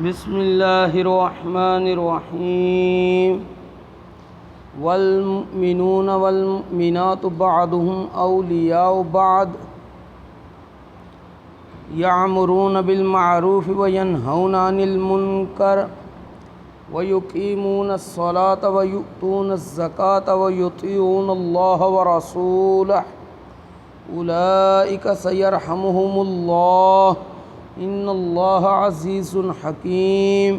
بسم اللہ الرحمن الرحیم والمؤمنون والمؤمنات بعضهم اولیاء بعض یأمرون بالمعروف وینہون عن المنکر ویقیمون الصلاة ویؤتون الزکاة ویطیعون اللہ ورسولہ اولئک سیرحمہم اللہ ان اللہ عزیز حکیم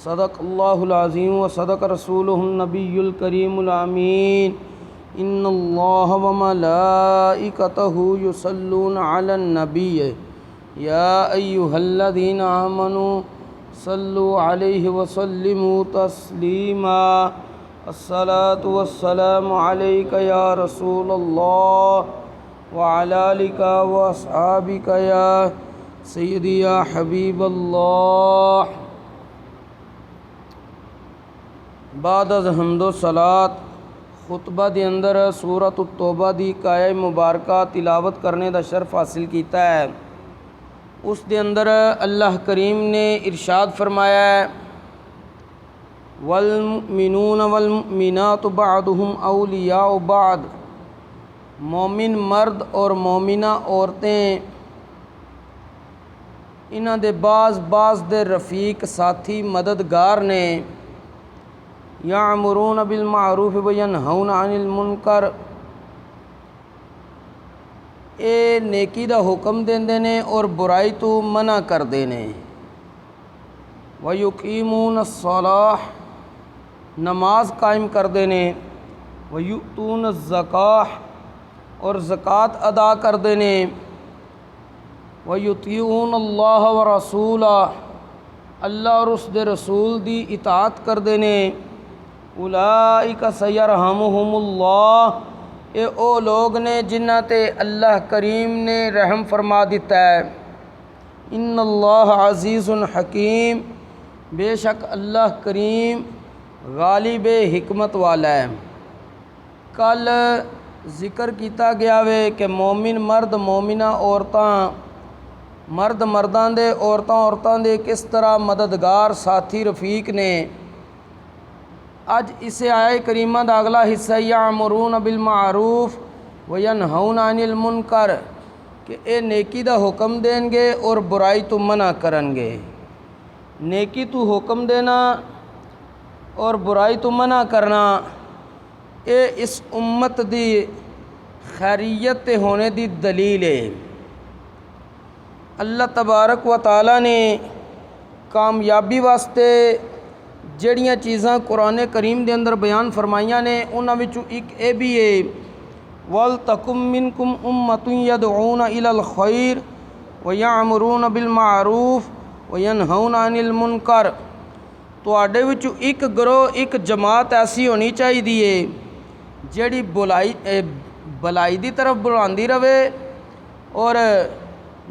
صدق اللہ العظیم و صدق رسولہ النبی الکریم الامین ان اللہ وملائکتہ یصلون علی النبی یا ایہا الذین آمنوا صلوا علیہ وسلموا تسلیما الصلاة والسلام علیک یا رسول اللہ وعلی آلک واصحابک یا سیدی یا حبیب اللہ۔ بعد از حمد و صلات خطبہ دے اندر سورۃ التوبہ دی آیہ مبارکہ تلاوت کرنے دا شرف حاصل کیتا ہے۔ اس دے اندر اللہ کریم نے ارشاد فرمایا ہے والمؤمنون والمؤمنات بعضهم اولیاء بعض، مومن مرد اور مومنہ عورتیں انہاں دے بعض دے رفیق ساتھی مددگار نے۔ یأمرون بالمعروف وینہون عن المنکر، اے نیکی دا حکم دیندے نے اور برائی تو منع کردے نے۔ ویقیمون الصلاۃ، نماز قائم کردے نے۔ ویؤتون الزکاۃ، اور زکوٰۃ ادا کردے نے۔ ویطیعون اللہ ورسولہ، اللہ اور اس دے رسول دی اطاعت کردے نے۔ اولئک سیرحمہم اللہ، اے او لوگ نے جنہ تے اللہ کریم نے رحم فرما دیتا ہے۔ ان اللہ عزیز حکیم، بے شک اللہ کریم غالب حکمت والا ہے۔ کل ذکر کیتا گیا وے کہ مومن مرد مومنہ عورتاں، مرد مرداں دے عورتاں دے کس طرح مددگار ساتھی رفیق نے۔ اج اسے آیہ کریمہ دا اگلا حصہ یأمرون بالمعروف وینہون عن المنکر، کہ اے نیکی دا حکم دیں گے اور برائی تو منع کرن گے۔ نیکی تو حکم دینا اور برائی تو منع کرنا، اے اس امت دی خیریت تے ہونے دی دلیل ہے۔ اللہ تبارک و تعالیٰ نے کامیابی واسطے جڑیاں چیزاں قرآن کریم دے اندر بیان فرمائیاں نے، انہاں وچوں ایک اے بھی ہے وَلْتَكُن مِّنْكُمْ أُمَّةٌ يَدْعُونَ إِلَى الْخَيْرِ وَيَأْمُرُونَ بِالْمَعْرُوفِ وَيَنْهَوْنَ عَنِ الْمُنْكَرِ، تواڈے وچوں ایک گروہ، ایک جماعت ایسی ہونی چاہیے جیڑی بلائی دی طرف بلاندی رہے اور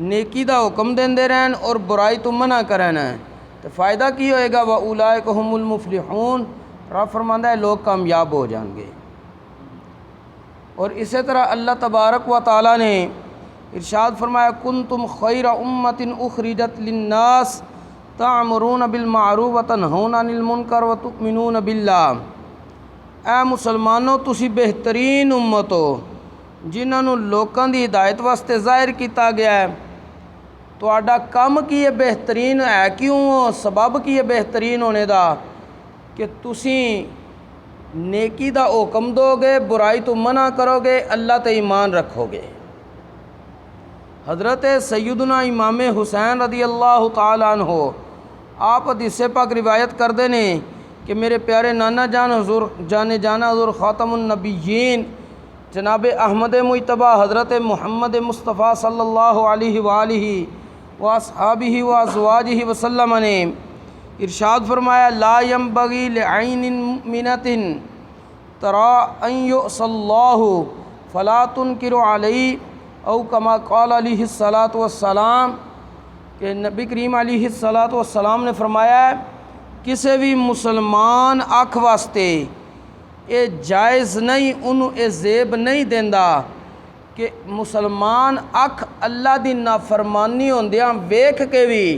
نیکی دا حکم دیندے رہن اور برائی تو منع کرن۔ تو فائدہ کی ہوئے گا؟ وَأُولَئِكَ هُمُ الْمُفْلِحُونَ، رب فرماندا ہے لوگ کامیاب ہو جائیں گے۔ اور اسی طرح اللہ تبارک و تعالیٰ نے ارشاد فرمایا كُنْتُمْ خَيْرَ أُمَّةٍ أُخْرِجَتْ لِلنَّاسِ تَأْمُرُونَ بِالْمَعْرُوفِ وَتَنْهَوْنَ عَنِ الْمُنْكَرِ وَتُؤْمِنُونَ بِاللَّهِ، اے مسلمانوں تسی بہترین امت ہو جنہاں نوں لوکاں دی ہدایت واسطے ظاہر کیتا گیا ہے۔ تہاڈا کم کی ہے بہترین ہے کیوں؟ سبب کی ہے بہترین ہونے دا کہ تسی نیکی دا حکم دو گے، برائی تو منع کرو گے، اللہ تے ایمان رکھو گے۔ حضرت سیدنا امام حسین رضی اللہ تعالیٰ عنہ آپ حدیث پاک روایت کردے نے کہ میرے پیارے نانا جان حضور جانا حضور خاتم النبیین جناب احمد مجتبیٰ حضرت محمد مصطفیٰ صلی اللہ علیہ وآلہ واصحابہ وازواجہ وسلم نے ارشاد فرمایا لا ينبغی لعین مؤمنۃ تری ان یعصی اللہ فلا تنکر علیہ، او کما قال علیہ الصلاۃ والسلام، کہ نبی کریم علیہ الصلاۃ والسلام نے فرمایا ہے کسی بھی مسلمان اکھ واسطے اے جائز نہیں، انہوں اے زیب نہیں دیندا کہ مسلمان اکھ اللہ دی نافرمانی ہوندیاں ویکھ کے بھی